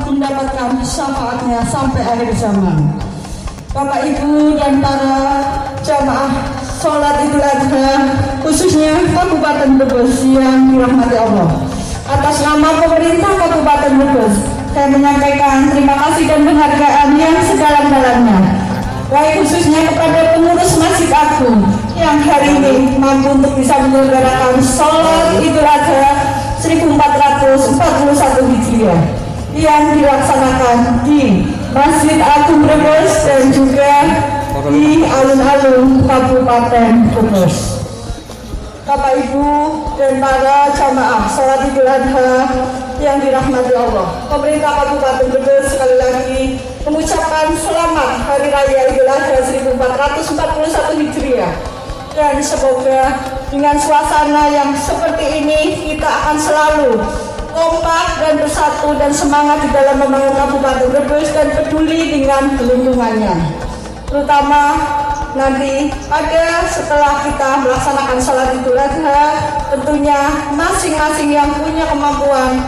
mendapatkan syafaatnya sampai akhir zaman. Bapak Ibu dan para jamaah sholat Idul Adha, khususnya Kabupaten Brebes yang dirahmati Allah. Atas nama pemerintah Kabupaten Brebes, saya menyampaikan terima kasih dan penghargaan yang sedalam-dalamnya, baik khususnya kepada pengurus Masjid Agung yang hari ini mampu untuk bisa menyelenggarakan sholat Idul Adha 1441 Hijriah yang dilaksanakan di Masjid Agung Brebes dan juga di alun-alun Kabupaten Brebes. Bapak Ibu dan para jamaah sholat Idul Adha yang dirahmati Allah, pemerintah Kabupaten Brebes sekali lagi mengucapkan selamat Hari Raya Idul Adha 1441 Hijriah, dan semoga dengan suasana yang seperti ini kita akan selalu kompak dan bersatu dan semangat di dalam membangun Kabupaten Brebes dan peduli dengan lingkungannya, terutama nanti setelah kita melaksanakan sholat Idul Adha, tentunya masing-masing yang punya kemampuan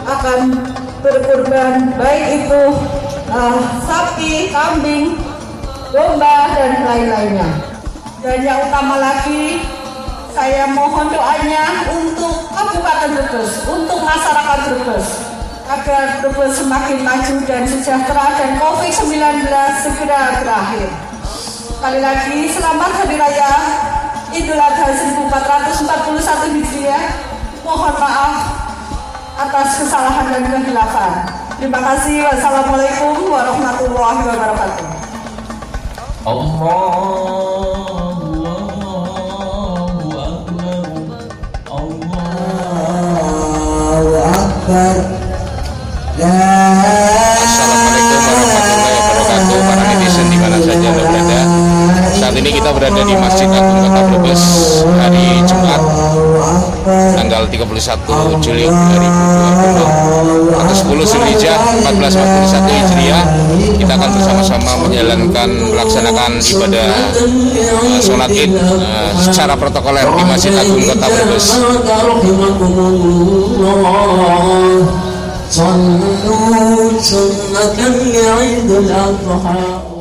akan berkorban, baik itu sapi, kambing, domba, dan lain-lainnya. Dan yang utama lagi, saya mohon doanya untuk Kabupaten Brebes, untuk masyarakat Brebes, agar Brebes semakin maju dan sejahtera dan COVID-19 segera berakhir. Sekali lagi, selamat Hari Raya Idul Adha 1441 Hijriah. Mohon maaf atas kesalahan dan kehilafan. Terima kasih. Wassalamualaikum warahmatullahi wabarakatuh. Assalamualaikum warahmatullahi wabarakatuh. Para netizen di mana saja Anda berada. Saat ini kita berada di Masjid Agung Kota Brebes, hari Jumat tanggal 31 Juli 2020 atau 10 Zulhijjah 1441 Hijriah. Kita akan bersama-sama melaksanakan ibadah sholat Id secara protokoler di Masjid Agung Kota Brebes. صلوا سنة لعيد الأضحى.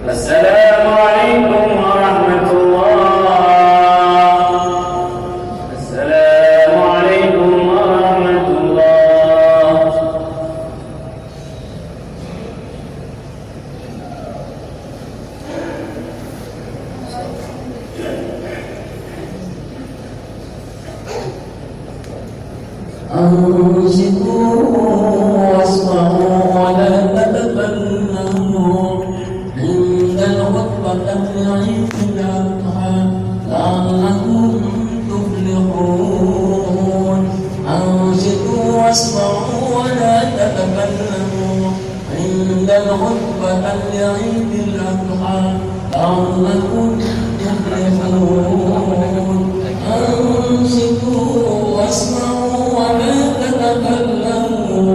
السلام عليكم ورحمة الله. السلام عليكم ورحمة الله. أنصتوا واسمعوا ولا تتكلموا عند الخطبة العيد الأضحى لعلكم تفلحون. أنصتوا واسمعوا ولا تتكلموا عند الخطبة العيد الأضحى لعلكم تفلحون. أنصتوا واسمعوا ولا تتكلموا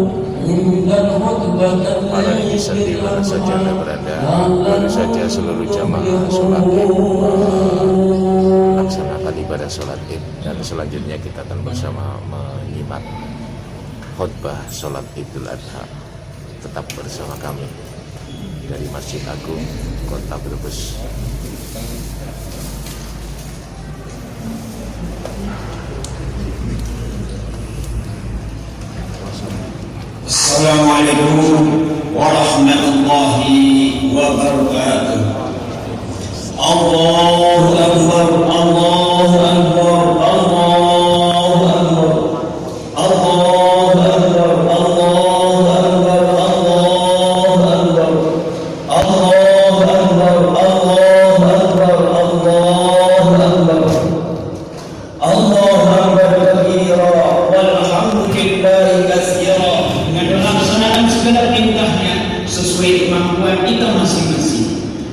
عند الخطبة Apalagi di mana saja Anda berada, baru saja seluruh jamaah sholat id melaksanakan ibadah sholat id, dan selanjutnya kita akan bersama menyimak khutbah sholat Idul Adha. Tetap bersama kami dari Masjid Agung Kota Brebes. Assalamualaikum warahmatullahi wabarakatuh. Allahu Akbar, Allahu Akbar, Allahu Akbar, Allahu Akbar,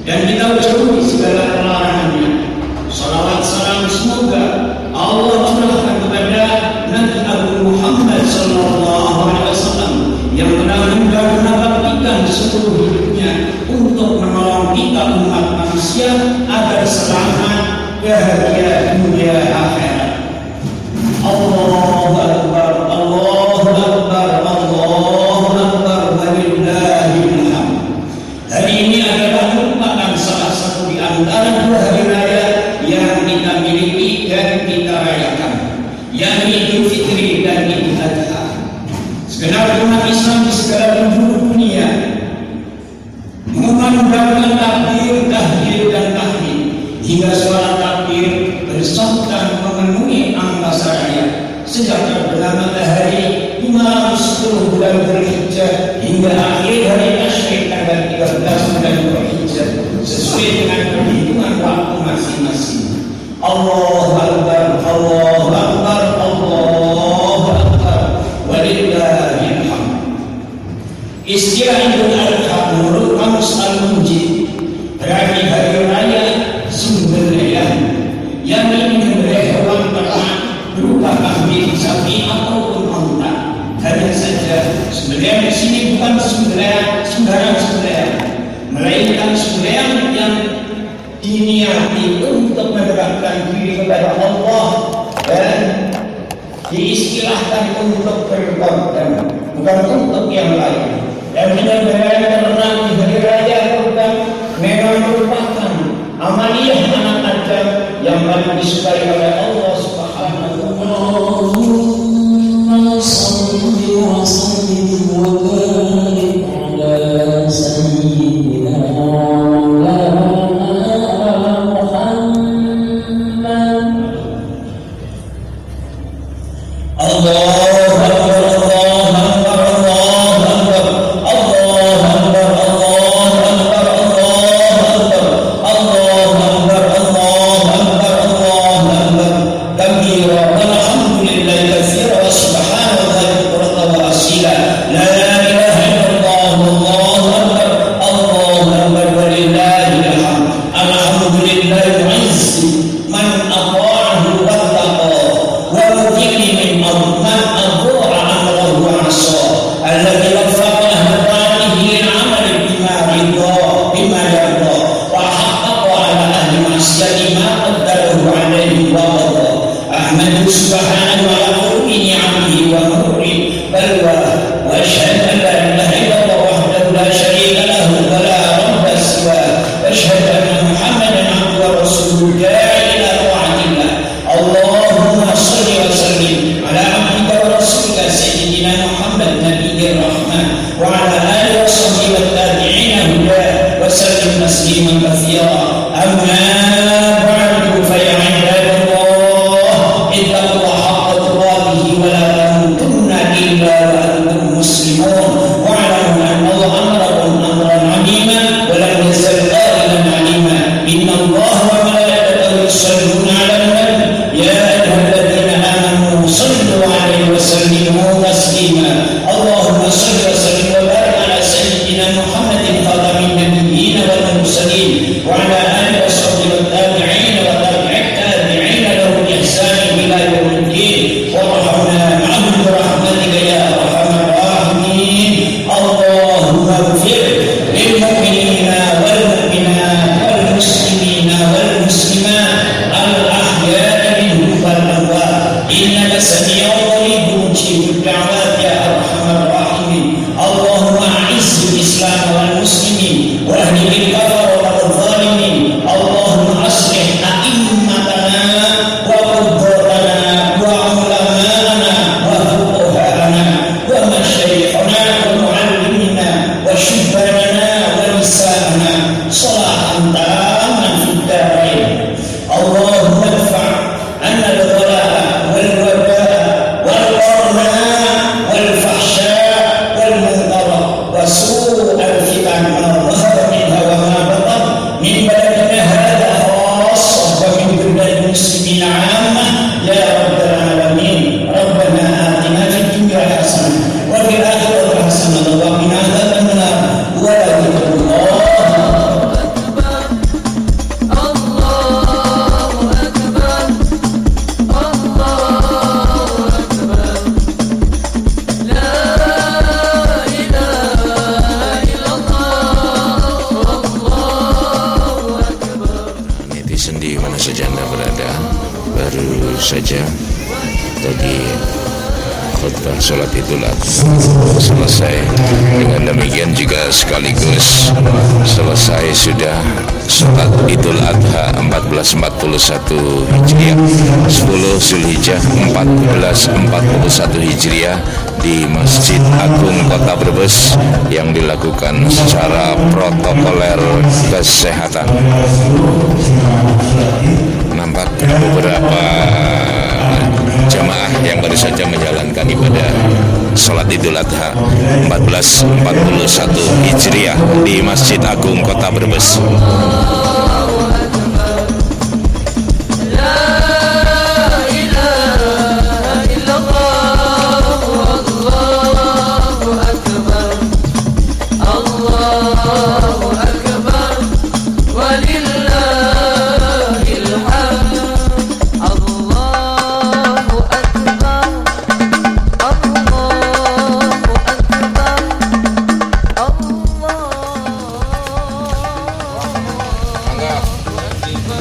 dan kita jauhi segala larangannya. Salawat salam semoga Allah curahkan kepada Nabi Agung Muhammad sallallahu alaihi wasallam yang benar-benar mengabdikan seluruh hidupnya untuk menolong kita umat manusia agar selamat bahagia dunia akhirat. Allahu Akbar, Allahu Akbar, Allahu Akbar, walillahil hamd. Hari ini adalah merupakan salah satu di antara dua hari raya yang kita miliki dan kita rayakan, yakni Idul Fitri dan Idul Adha. Segenap umat Islam di segala penjuru dunia mengumandangkan takbir, tahlil dan tahmid hingga suara takbir bersautan memenuhi angkasa raya sejak terbenam matahari 510 bulan Dzulhijjah hingga akhir hari tasyrik tanggal 13 bulan Dzulhijjah sesuai dengan perhitungan waktu masing-masing. Allahu Akbar, Allahu Akbar, Allahu Akbar, walillahil hamd. Istilah Idul Adha menurut Kamus Al-Munjid berarti hari raya sembelihan yang menyembelih hewan ternak berupa kambing, sapi ataupun unta. Hanya saja sembelihan di sini bukan sembelihan sembarang sembelihan, melainkan sembelihan yang diniati untuk mendekatkan diri kepada Allah dan diistilahkan untuk berkorban, bukan untuk yang lain. Dan penyembelihan ternak di hari raya kurban memang merupakan amaliyah anak Adam yang paling disukai oleh Allah Subhanahu wa taala. Allahumma shalli wa sallim wa barik ala sayyidina saja. Tadi khutbah sholat Idul Adha selesai. Dengan demikian juga sekaligus selesai sudah sholat Idul Adha 1441 Hijriah, 10 Zulhijjah 1441 Hijriah di Masjid Agung Kota Brebes yang dilakukan secara protokoler kesehatan. Nampak beberapa jamaah yang baru saja menjalankan ibadah sholat Idul Adha 1441 Hijriah di Masjid Agung Kota Brebes.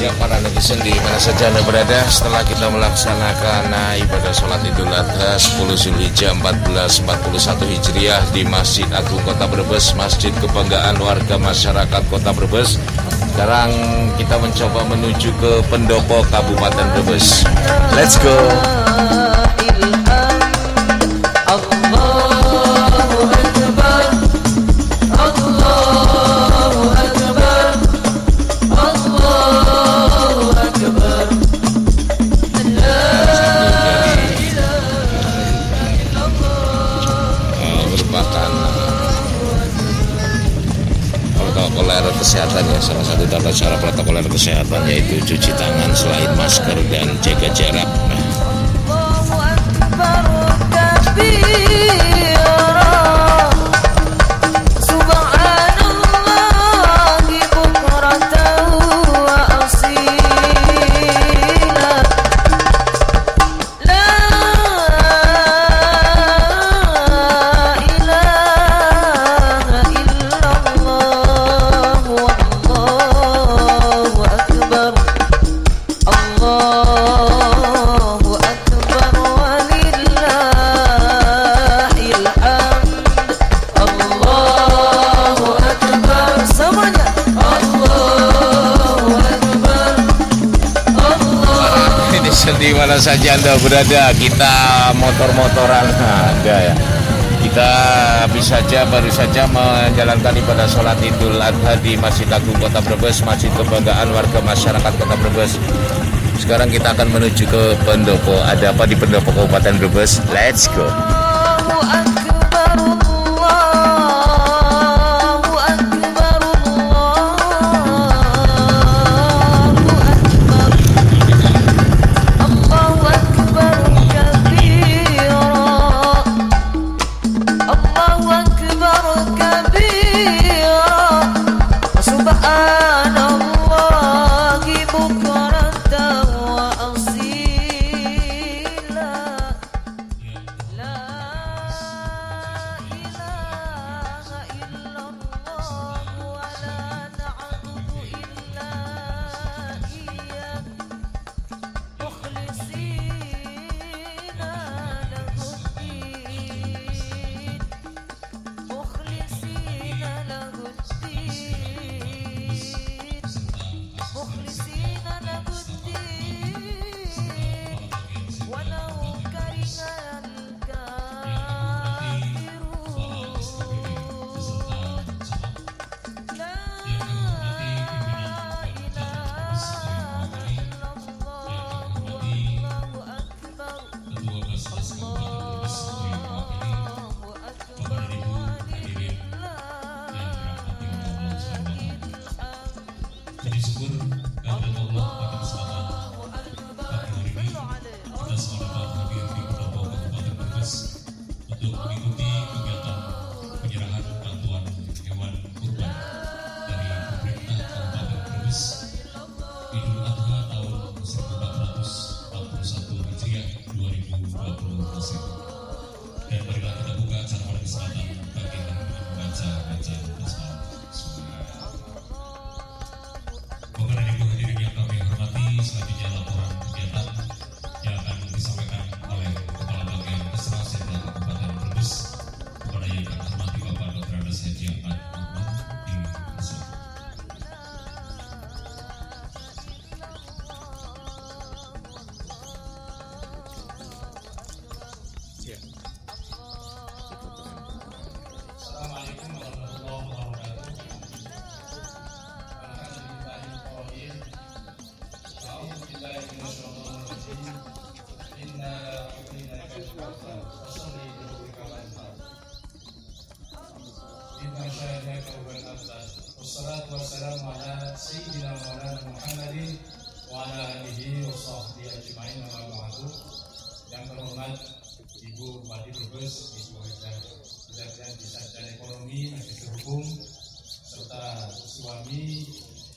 Ya, para netizen di mana saja Anda berada, setelah kita melaksanakan ibadah sholat Idul Adha 10 Zulhijjah 1441 Hijriah di Masjid Agung Kota Brebes, masjid kebanggaan warga masyarakat Kota Brebes. Sekarang kita mencoba menuju ke pendopo Kabupaten Brebes. Let's go. Protokoler kesehatan ya, salah satu tata cara protokoler kesehatan yaitu cuci tangan selain masker dan jaga jarak. Di mana saja Anda berada, kita motor-motoran ada ya. Kita baru saja menjalankan ibadah sholat Idul Adha di Masjid Agung Kota Brebes, masjid kebanggaan warga masyarakat Kota Brebes. Sekarang kita akan menuju ke pendopo. Ada apa di pendopo Kabupaten Brebes? Let's go. La Wassalatu wassalamu ala sayyidina Maulana Muhammadin wa ala alihi wa sahbihi ajma'in wa ba'du. Yang terhormat Ibu Bupati Brebes, Ibu Kementerian Desa dan Ekonomi, Menteri Hukum, serta suami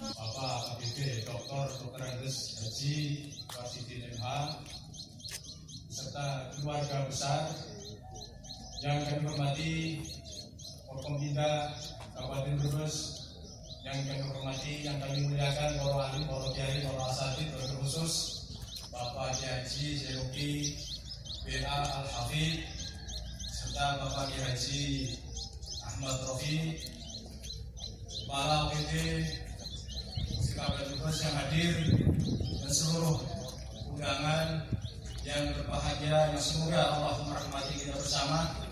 Bapak ABB Dr. Andes Haji Wasidin MH, serta keluarga besar yang kami hormati Forkompinda Kabupaten Brebes, yang kami hormati, yang kami muliakan para alim, para kiai, para asatidz, terkhusus Bapak Kiai Haji Zeroki BA Al-Hafidz, serta Bapak Kiai Haji Ahmad Rofi, Kepala OPD Kabupaten Brebes yang hadir, dan seluruh undangan yang berbahagia, yang semoga Allah merahmati kita bersama.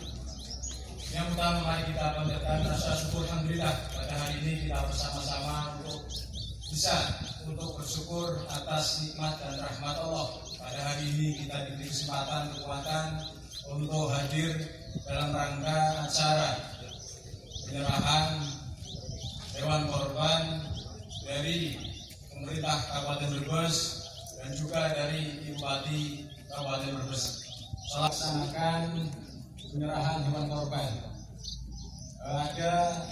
Yang pertama, mari kita panjatkan rasa syukur alhamdulillah pada hari ini kita bersama-sama untuk bersyukur atas nikmat dan rahmat Allah. Pada hari ini kita diberi kesempatan, kekuatan untuk hadir dalam rangka acara penyerahan hewan korban dari pemerintah Kabupaten Brebes dan juga dari Bupati Kabupaten Brebes. Melaksanakan penyerahan hewan korban. Ada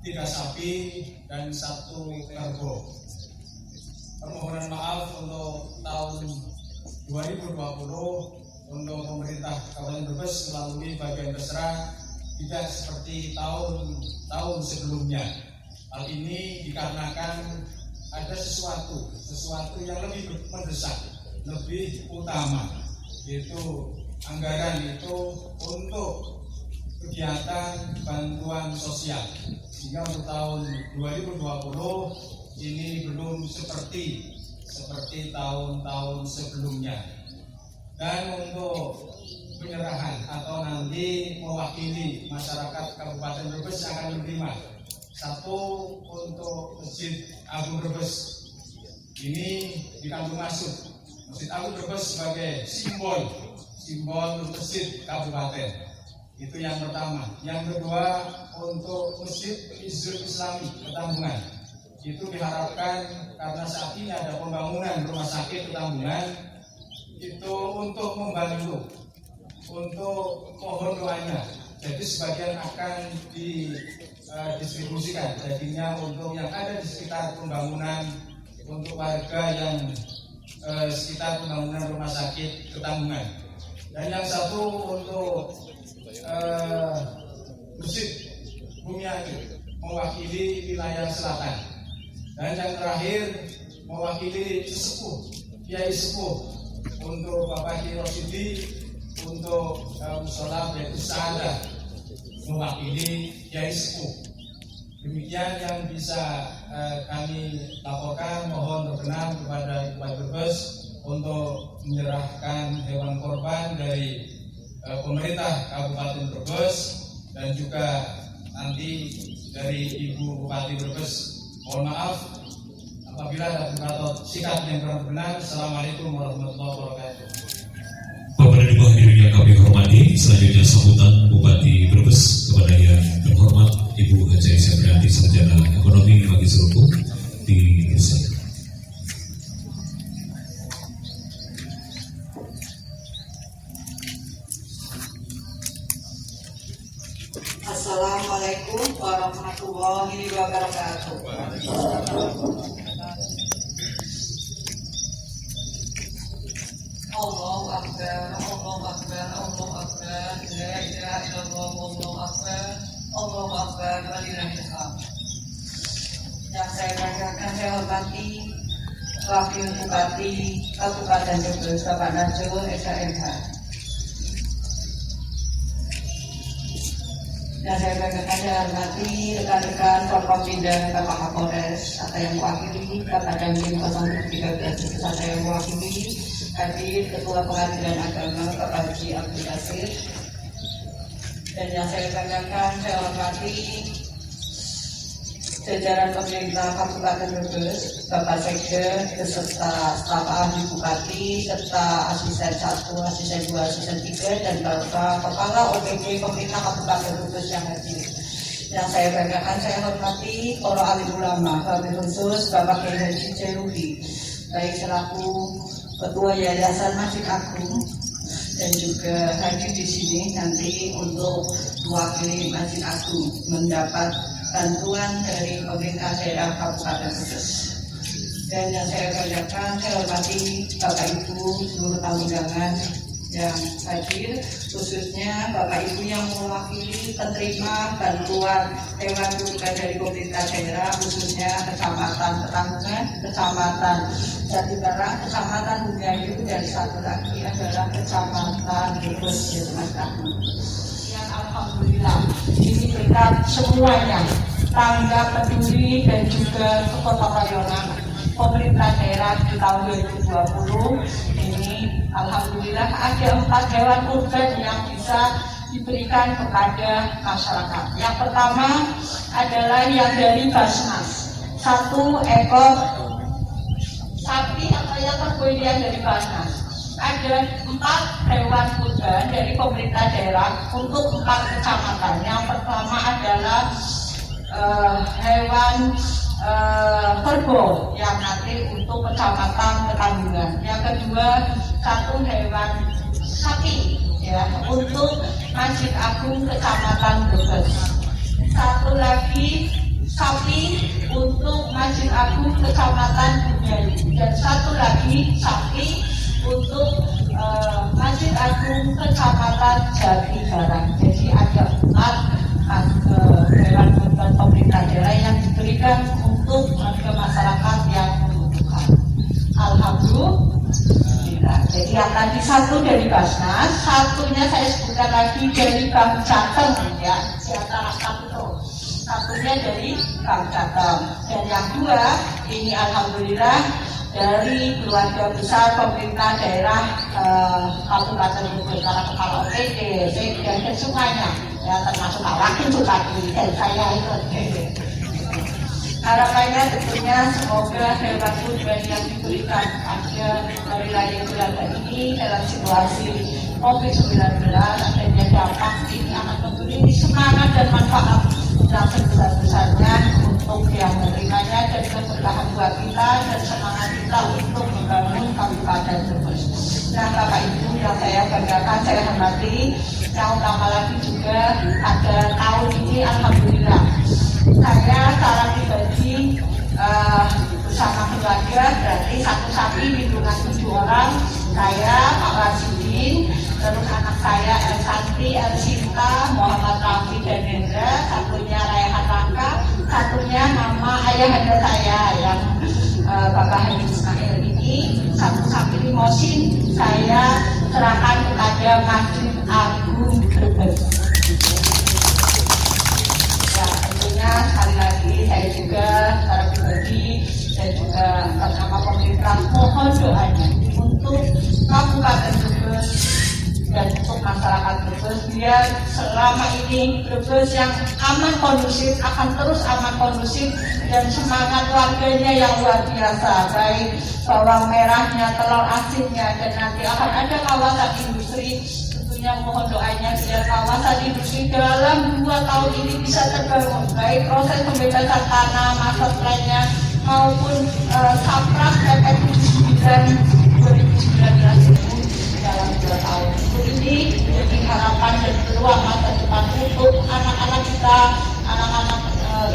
3 sapi dan 1 kerbau. Permohonan maaf untuk tahun 2020 untuk pemerintah Kabupaten Brebes melalui bagian Besra tidak seperti tahun sebelumnya. Hal ini dikarenakan ada sesuatu yang lebih mendesak, lebih utama, yaitu anggaran itu untuk kegiatan bantuan sosial. Sehingga untuk tahun 2020 ini belum seperti tahun-tahun sebelumnya. Dan untuk penyerahan atau nanti mewakili masyarakat Kabupaten Brebes akan menerima 1 untuk Masjid Agung Brebes. Ini di Kampung Masuk. Masjid Agung Brebes sebagai simbol masjid kabupaten. Itu yang pertama. Yang kedua, untuk Masjid Hizbul Islami Ketanggungan. Itu diharapkan karena saat ini ada pembangunan rumah sakit Ketanggungan, itu untuk membantu, untuk mohon doanya. Jadi sebagian akan didistribusikan, jadinya untuk yang ada di sekitar pembangunan, untuk warga yang sekitar pembangunan rumah sakit Ketanggungan. Dan yang satu untuk Masjid Bumiayu mewakili wilayah selatan. Dan yang terakhir mewakili Kiai Sepuh untuk Bapak Kiai Rosidi untuk Musola yaitu Sa'adah mewakili Kiai Sepuh. Demikian yang bisa kami laporkan. Mohon berkenan kepada Bupati Brebes untuk menyerahkan hewan korban dari pemerintah Kabupaten Brebes dan juga nanti dari Ibu Bupati Brebes. Mohon maaf apabila ada kata sikap yang kurang benar. Assalamualaikum warahmatullahi wabarakatuh. Bapak dan Ibu hadirin yang kami hormati, selanjutnya sambutan Bupati Brebes kepada yang terhormat Ibu Haji Seprianti, Sarjana Ekonomi Magister Hukum di Desa. Assalamualaikum warahmatullahi wabarakatuh. Allahu Akbar, Allahu Akbar, Allahu Akbar, la ilaha illallah, Allahu Akbar, Allahu Akbar, walillahil hamd. Yang saya banggakan, saya hormati Wakil Bupati Kabupaten Brebes, Bapak Najul SHMH. Yang saya banggakan, saya hormati rekan-rekan Forkompinda Bapak Kapolres atau yang mewakili Bapak Dandim 0713 atau yang mewakili hadir Ketua Pengadilan Agama Bapak Haji Abdul Basir. Dan yang saya banggakan, saya hormati jajaran pemerintah Kabupaten Brebes, Bapak Sekda beserta staf ahli Bupati serta asisten 1, asisten 2, asisten 3 dan Bapak Kepala OPD pemerintah Kabupaten Brebes yang hadir. Yang saya banggakan, saya hormati para alim ulama, wabil khusus Bapak Kiai Haji Jairudi, baik selaku Ketua Yayasan Masjid Agung dan juga hadir di sini nanti untuk mewakili Masjid Agung mendapat bantuan dari pemerintah daerah Kabupaten Brebes. Dan yang saya banggakan, saya hormati Bapak Ibu seluruh tamu undangan yang hadir, khususnya Bapak Ibu yang mewakili penerima bantuan hewan kurban dari pemerintah daerah, khususnya Kecamatan Petamburan, Kecamatan Jatibarang, Kecamatan Bugayu, dan satu lagi adalah Kecamatan Brebes, yang alhamdulillah ini berkat semuanya tanggap peduli dan juga kegotong royongan pemerintah daerah di tahun 2020 ini alhamdulillah ada 4 hewan kurban yang bisa diberikan kepada masyarakat. Yang pertama adalah yang dari Basnas, 1 ekor sapi atau yang terkoyak dari Basnas. Ada 4 hewan kurban dari pemerintah daerah untuk 4 kecamatan. Yang pertama adalah hewan kerbau yang nanti untuk kecamatan Ketandungan. Yang kedua 1 hewan sapi ya untuk Masjid Agung Kecamatan Brebes. 1 lagi sapi untuk Masjid Agung Kecamatan Bugayu, dan 1 lagi sapi untuk Masjid Agung Kecamatan Jatibarang. Jadi ada 4 hewan kurban pemerintah daerah yang diberikan untuk warga masyarakat yang membutuhkan. Alhamdulillah. Jadi yang tadi 1 dari Basnas, 1-nya saya sebutkan lagi dari Bang Jateng ya, di antara 1-nya dari Bang Jateng. Dan yang 2 ini alhamdulillah dari keluarga besar pemerintah daerah Kabupaten Brebes, para kepala OPD, dan semuanya ya, termasuk Pak Wakil Bupati dan saya ikut. Harapannya tentunya semoga hewan kurban yang diberikan pada hari raya Idul Adha ini dalam situasi COVID-19 adanya dampak ini akan memberi semangat dan manfaat yang sebesar-besarnya untuk yang menerimanya, dan keberkahan buat kita dan semangat kita untuk membangun Kabupaten Brebes. Nah, Bapak Ibu yang saya banggakan, saya hormati, yang utama lagi juga ada tahun ini alhamdulillah saya secara pribadi bersama keluarga, berarti 1 sapi lindungan 7 orang, saya Pak Wasidin, terus anak saya El Santi, El Sinta, Muhammad Rafi dan Hendra, 1-nya Raihan Raka, 1-nya nama ayahanda saya yang Bapak Haji Ismail ini, 1 sapi limosin saya serahkan kepada Masjid Agung Brebes. Ya, tentunya sekali lagi saya juga secara pribadi dan juga bersama pemerintah mohon doanya untuk Kabupaten Brebes dan untuk masyarakat Brebes, biar selama ini Brebes yang aman kondusif akan terus aman kondusif, dan semangat warganya yang luar biasa, baik bawang merahnya, telur asinnya, dan nanti akan ada kawasan industri. Tentunya mohon doanya biar kawasan industri dalam 2 tahun ini bisa terbangun, baik proses pembebasan tanah, master plan-nya maupun Saprak PP 79 2019 itu dalam 2 tahun. Ini jadi harapan dan peluang masa depan untuk anak-anak kita, anak-anak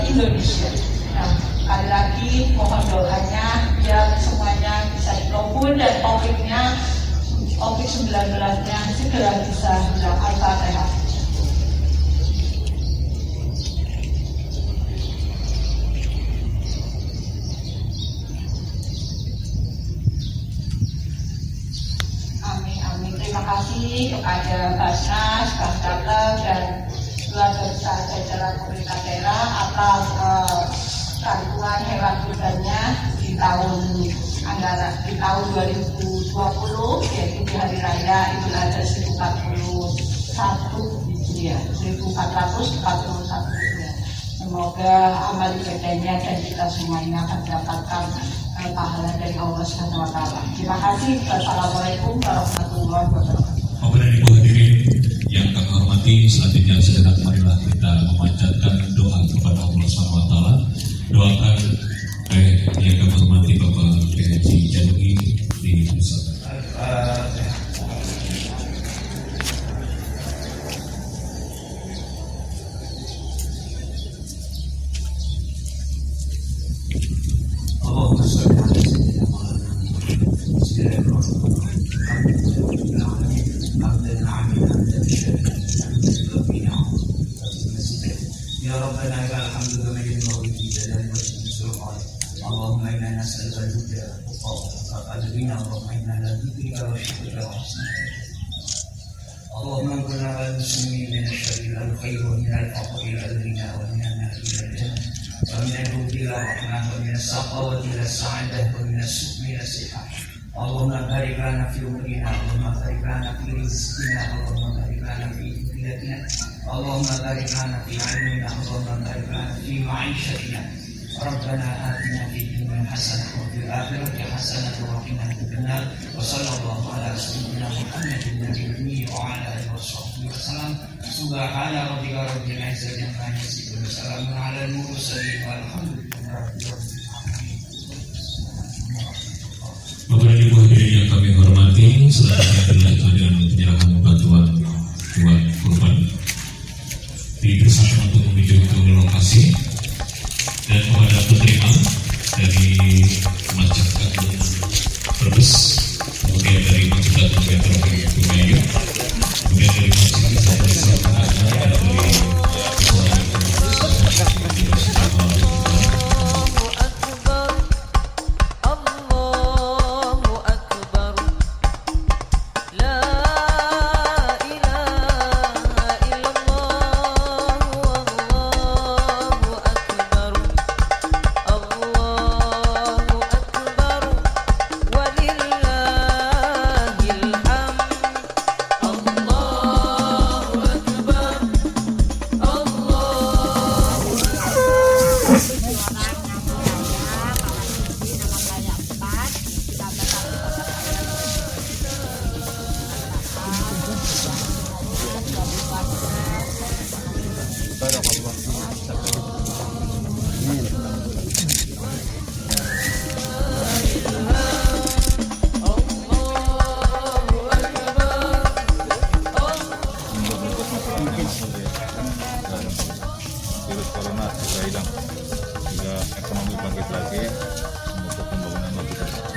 Indonesia. Nah, sekali lagi mohon doanya biar semuanya bisa dikabul dan COVID-19-nya segera bisa hilang. Al-Fatihah. Amin. Terima kasih kepada Basnas, Bang Jateng, dan keluarga besar jajaran pemerintah daerah atas bantuan hewan kurbannya di tahun 2020, yaitu di hari raya Idul Adha 1441 Hijriah. Semoga amal ibadahnya dan kita semuanya akan mendapatkan pahala dari Allah Subhanahu wa taala. Terima kasih. Wassalamualaikum warahmatullahi wabarakatuh. Bapak dan Ibu hadirin yang kami hormati, selanjutnya sejenak marilah kita memanjatkan doa doakan yang kami hormati Bapak PHJ Janui di Nusantara. اللهم صل على سيدنا مولانا بسم الله الرحمن الرحيم حمدا عميدا حمدا شاكرا حمدا ربنا يا ربنا لك الحمد كما ينبغي في جلال وجهك سبحانه اللهم انا نسالك الهدى والتقى بنا اللهم انا على ذكرك وشكرك وحسن اللهم انقذ على المسلمين من الشر الى الخير ومن الفقر الى الغنى ومن النار الى الجنه ومن الجود إلى الرحمة ومن السخاوة إلى السعادة ومن السؤم إلى الصحة اللهم بارك لنا في أمورنا اللهم بارك لنا في رزقنا اللهم بارك لنا في ذريتنا اللهم بارك لنا في علمنا اللهم بارك لنا في معيشتنا ربنا آتنا في الدنيا حسنة وفي الآخرة حسنة وقنا عذاب النار وصلى الله على سيدنا محمد النبي الأمي وعلى آله وصحبه وسلم سبحان ربك رب العزة عما يصفون وسلام على المرسلين والحمد لله رب العالمين. Bapak dan Ibu hadirin yang kami hormati, selanjutnya adalah dengan penyerahan bantuan buat korban. Dipersilakan untuk menuju ke lokasi dan kepada penerima dari masyarakat Brebes, kemudian dari masyarakat Metropolitan Bumayu, kemudian dari masyarakat Desa dan dari virus corona segera hilang, sehingga ekonomi bangkit lagi untuk pembangunan lebih besar.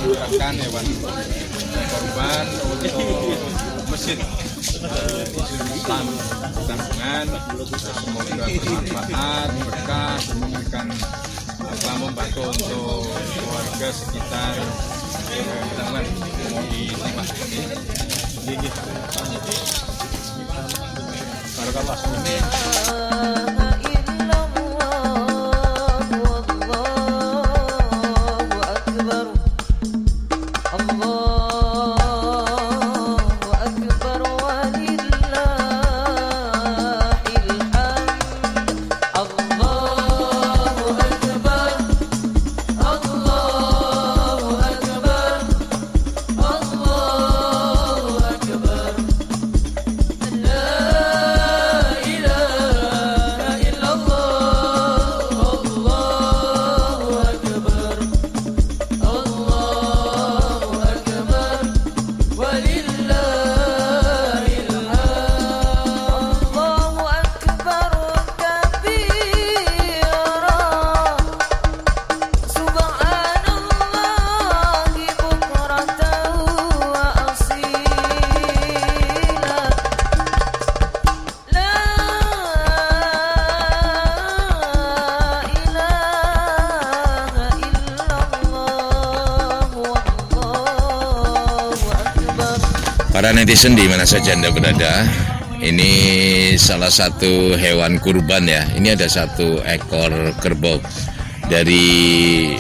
Menyerahkan hewan korban untuk mesin Islam tabungan, semoga bermanfaat, berkah, memberikan membantu untuk warga sekitar tabungan mau diterima. Barakallah. Para netizen di mana saja Anda berada, Ini salah satu hewan kurban ya. Ini ada 1 ekor kerbau dari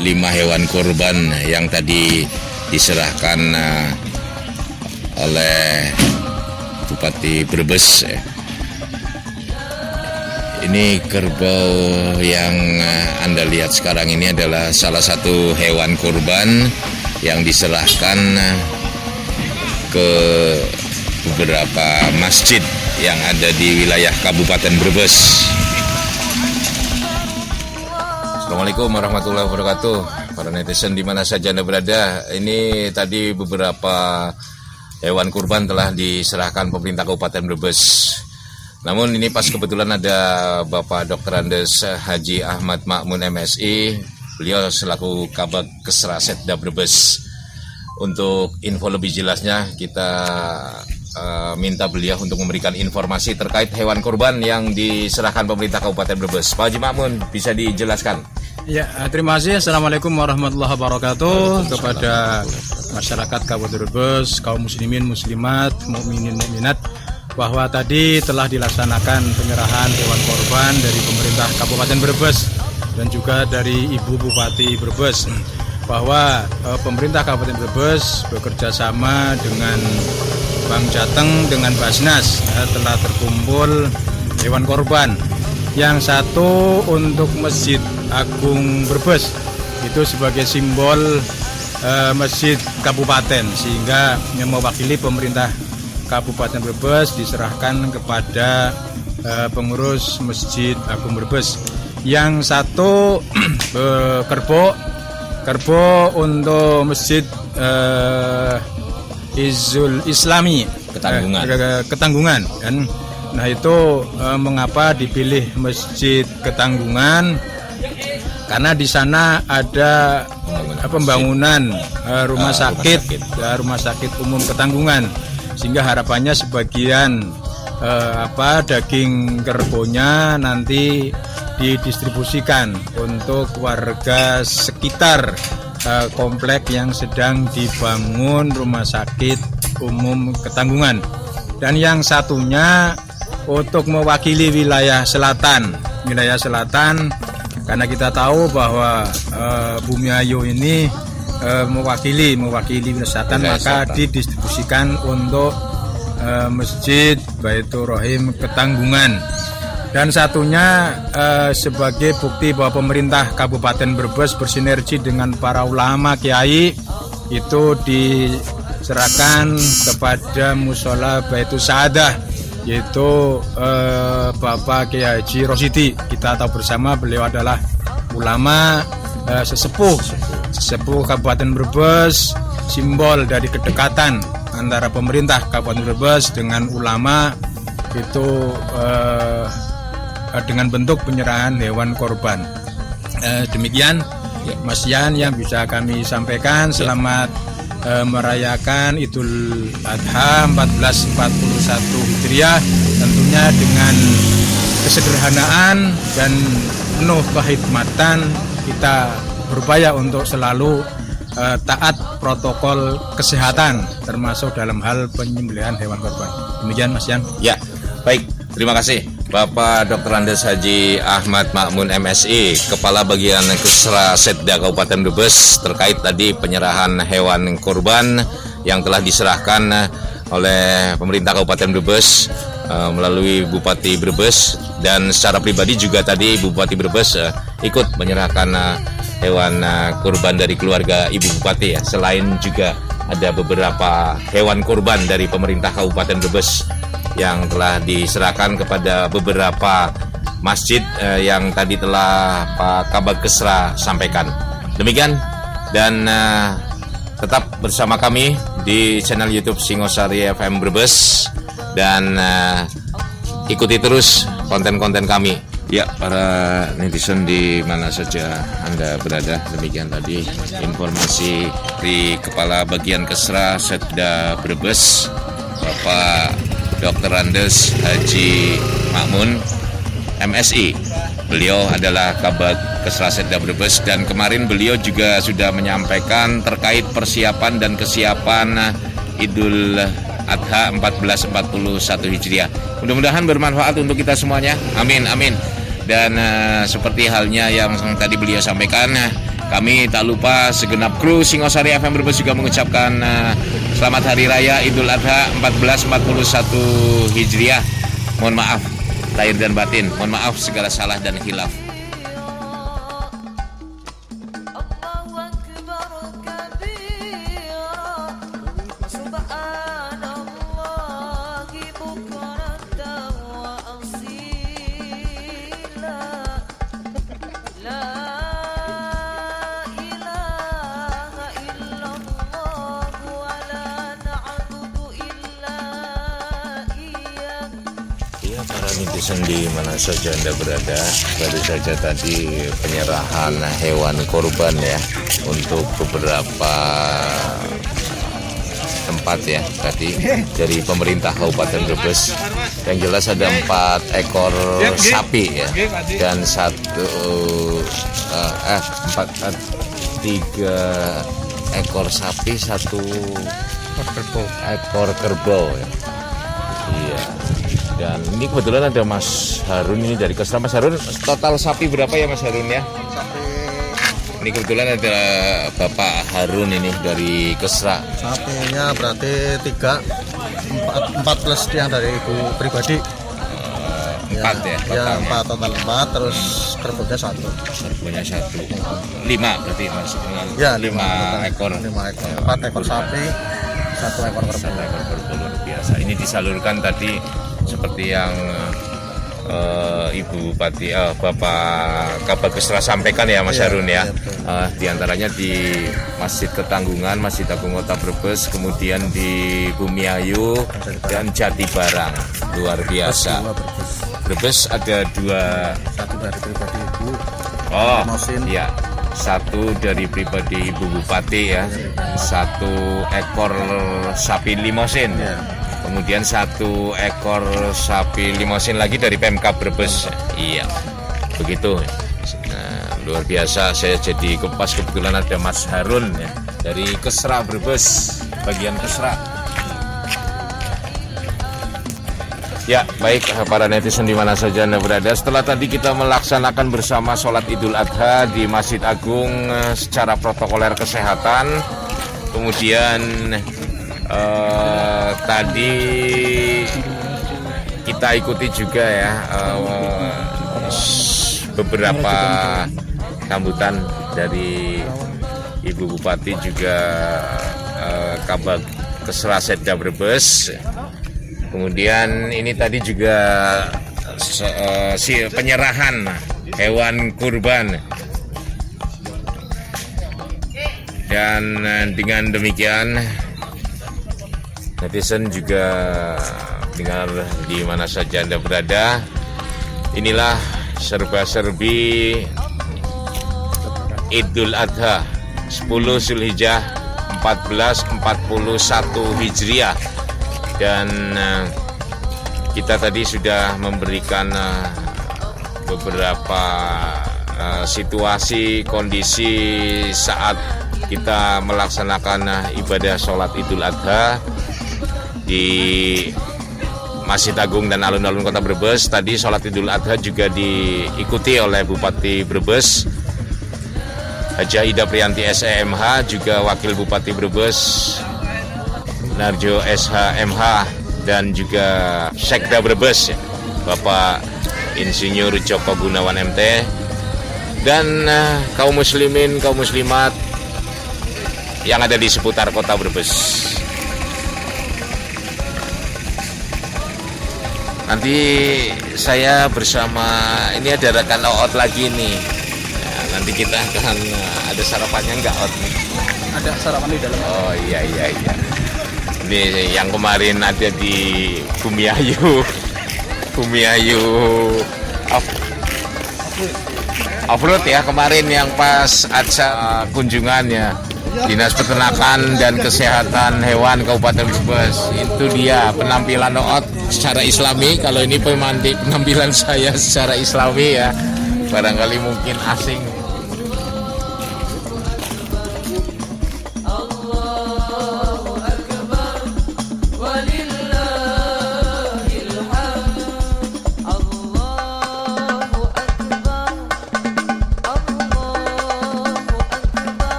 5 hewan kurban yang tadi diserahkan oleh Bupati Brebes ya. Ini kerbau yang Anda lihat sekarang ini adalah salah satu hewan kurban yang diserahkan ke beberapa masjid yang ada di wilayah Kabupaten Brebes. Assalamualaikum warahmatullahi wabarakatuh. Para netizen di mana saja Anda berada, ini tadi beberapa hewan kurban telah diserahkan pemerintah Kabupaten Brebes. Namun ini pas kebetulan ada Bapak Dr. Andes Haji Ahmad Makmun MSI, beliau selaku Kabag Kesra Setda Brebes. Untuk info lebih jelasnya kita minta beliau untuk memberikan informasi terkait hewan kurban yang diserahkan pemerintah Kabupaten Brebes. Pak Haji Makmun, bisa dijelaskan? Ya, terima kasih. Assalamualaikum warahmatullahi wabarakatuh kepada masyarakat Kabupaten Brebes, kaum muslimin, muslimat, mukminin, mukminat, bahwa tadi telah dilaksanakan penyerahan hewan korban dari pemerintah Kabupaten Brebes dan juga dari Ibu Bupati Brebes, bahwa pemerintah Kabupaten Brebes bekerja sama dengan Bank Jateng dengan Basnas telah terkumpul hewan korban. Yang satu untuk Masjid Agung Brebes, itu sebagai simbol masjid kabupaten, sehingga yang mewakili pemerintah Kabupaten Brebes diserahkan kepada pengurus Masjid Agung Brebes. Yang satu kerbau untuk Masjid Izul Islami Ketanggungan. Dan nah itu mengapa dipilih Masjid Ketanggungan? Karena di sana ada pembangunan rumah sakit umum Ketanggungan, sehingga harapannya sebagian daging kerbaunya nanti didistribusikan untuk warga sekitar komplek yang sedang dibangun rumah sakit umum Ketanggungan. Dan yang satunya untuk mewakili wilayah selatan, karena kita tahu bahwa Bumiayu ini mewakili wilayah selatan, maka didistribusikan untuk Masjid Baitur Rahim Ketanggungan. Dan satunya sebagai bukti bahwa pemerintah Kabupaten Brebes bersinergi dengan para ulama kiai, itu diserahkan kepada Musola Baitul Saadah, yaitu Bapak Kiai Haji Rosidi. Kita tahu bersama beliau adalah ulama sesepuh Kabupaten Brebes, simbol dari kedekatan antara pemerintah Kabupaten Brebes dengan ulama, itu dengan bentuk penyerahan hewan korban. Demikian Mas Yan yang bisa kami sampaikan. Selamat merayakan Idul Adha 1441 Hijriah, tentunya dengan kesederhanaan dan penuh kehikmatan. Kita berupaya untuk selalu taat protokol kesehatan, termasuk dalam hal penyembelihan hewan korban. Demikian Mas Yan. Ya, baik. Terima kasih Bapak Dr. Andes Haji Ahmad Makmun MSI, Kepala Bagian Kesra Setda Kabupaten Brebes, terkait tadi penyerahan hewan kurban yang telah diserahkan oleh pemerintah Kabupaten Brebes melalui Bupati Brebes, dan secara pribadi juga tadi Bupati Brebes ikut menyerahkan hewan kurban dari keluarga Ibu Bupati ya. Selain juga ada beberapa hewan kurban dari pemerintah Kabupaten Brebes yang telah diserahkan kepada beberapa masjid yang tadi telah Pak Kabag Kesra sampaikan. Demikian, dan tetap bersama kami di channel YouTube Singosari FM Brebes, dan ikuti terus konten-konten kami. Ya, para netizen di mana saja Anda berada, demikian tadi informasi dari Kepala Bagian Kesra Setda Brebes, Bapak Dr. Andes Haji Makmun MSI. Beliau adalah Kabag Kesra Setda Brebes, dan kemarin beliau juga sudah menyampaikan terkait persiapan dan kesiapan Idul Adha 1441 Hijriah. Mudah-mudahan bermanfaat untuk kita semuanya. Amin, amin. Dan seperti halnya yang tadi beliau sampaikan, kami tak lupa segenap kru Singosari FM Brebes juga mengucapkan selamat Hari Raya Idul Adha 1441 Hijriah. Mohon maaf lahir dan batin, mohon maaf segala salah dan khilaf. Para netizen di mana saja Anda berada, baru saja tadi penyerahan hewan korban ya untuk beberapa tempat ya tadi dari pemerintah Kabupaten Brebes. Yang jelas ada 4 ekor sapi ya dan 3 ekor sapi, 1 ekor kerbau ya. Iya. Dan ini kebetulan ada Mas Harun ini dari Kesra. Mas Harun, total sapi berapa ya Mas Harun ya? Ini kebetulan ada Bapak Harun ini dari Kesra. Sapinya berarti 4 plus yang dari ibu pribadi. 4 ya? Ya 4, total 4, terus kerbaunya 1. Kerbaunya 1. 5 berarti Mas? Ya 5 ekor. 5 ekor. 4 ekor sapi, 1 ekor kerbau. 1 ekor kerbau luar biasa. Ini disalurkan tadi seperti yang Ibu Bupati, Bapak Kabag Kesra sampaikan ya Mas Harun ya. Di antaranya di Masjid Ketanggungan, Masjid Agung Kota Brebes, kemudian di Bumiayu dan Jati Barang. Luar biasa. Brebes ada 2. 1 dari pribadi ibu. Oh, Mosin. iya. 1 dari pribadi Ibu Bupati ya. 1 ekor sapi limosin. Ya. Kemudian 1 ekor sapi limosin lagi dari Pemkab Brebes. Iya, begitu. Nah, luar biasa. Saya jadi pas kebetulan ada Mas Harun ya, dari Kesra Brebes, bagian Kesra. Ya, baik para netizen di mana saja Anda berada. Setelah tadi kita melaksanakan bersama sholat Idul Adha di Masjid Agung secara protokoler kesehatan, kemudian tadi kita ikuti juga ya beberapa sambutan dari Ibu Bupati juga Kabag Kesra Setda Brebes. Kemudian ini tadi juga penyerahan hewan kurban. Dan dengan demikian netizen juga dengar di mana saja Anda berada. Inilah serba-serbi Idul Adha 10 Zulhijjah 1441 Hijriah. Dan kita tadi sudah memberikan beberapa situasi kondisi saat kita melaksanakan ibadah sholat Idul Adha di Masjid Agung dan alun-alun Kota Brebes. Tadi sholat Idul Adha juga diikuti oleh Bupati Brebes Haja Ida Priyanti SEMH, juga Wakil Bupati Brebes Narjo SHMH, dan juga Sekda Brebes Bapak Insinyur Joko Gunawan MT, dan kaum muslimin, kaum muslimat yang ada di seputar Kota Brebes. Nanti saya bersama ini ada rekan Oot lagi nih. Nah, nanti kita akan ada sarapannya nggak Oot nih? Ada sarapan di dalam. Oh iya. Ini yang kemarin ada di Bumiayu off-road ya kemarin, yang pas acara kunjungannya Dinas Peternakan dan Kesehatan Hewan Kabupaten Brebes. Itu dia penampilan Oot secara Islami. Kalau ini penampilan saya secara Islami ya, barangkali mungkin asing. Allahu Akbar walil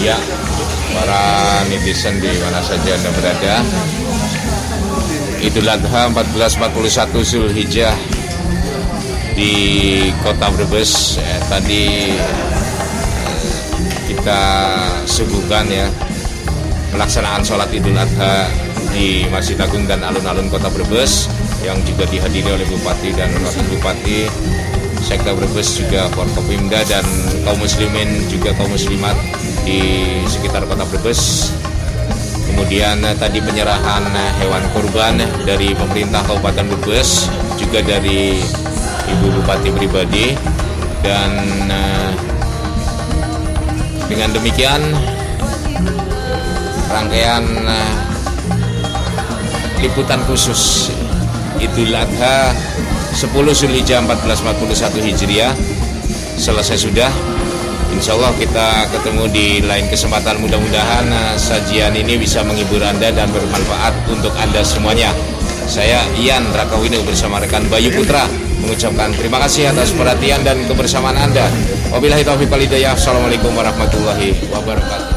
Ya, para netizen di mana saja Anda berada, Idul Adha 1441 Zulhijjah di Kota Brebes. Tadi kita suguhkan ya pelaksanaan sholat Idul Adha di Masjid Agung dan alun-alun Kota Brebes yang juga dihadiri oleh Bupati dan Wakil Bupati, Sekda Brebes, juga Forkopimda dan kaum muslimin juga kaum muslimat di sekitar Kota Brebes. Kemudian tadi penyerahan hewan kurban dari pemerintah Kabupaten Brebes, juga dari Ibu Bupati pribadi, dan dengan demikian rangkaian liputan khusus Idul Adha 10 Zulhijjah 1441 Hijriah selesai sudah. Insya Allah kita ketemu di lain kesempatan. Mudah-mudahan sajian ini bisa menghibur Anda dan bermanfaat untuk Anda semuanya. Saya Ian Rakawino bersama rekan Bayu Putra mengucapkan terima kasih atas perhatian dan kebersamaan Anda. Wabillahi taufiq wal hidayah. Assalamualaikum warahmatullahi wabarakatuh.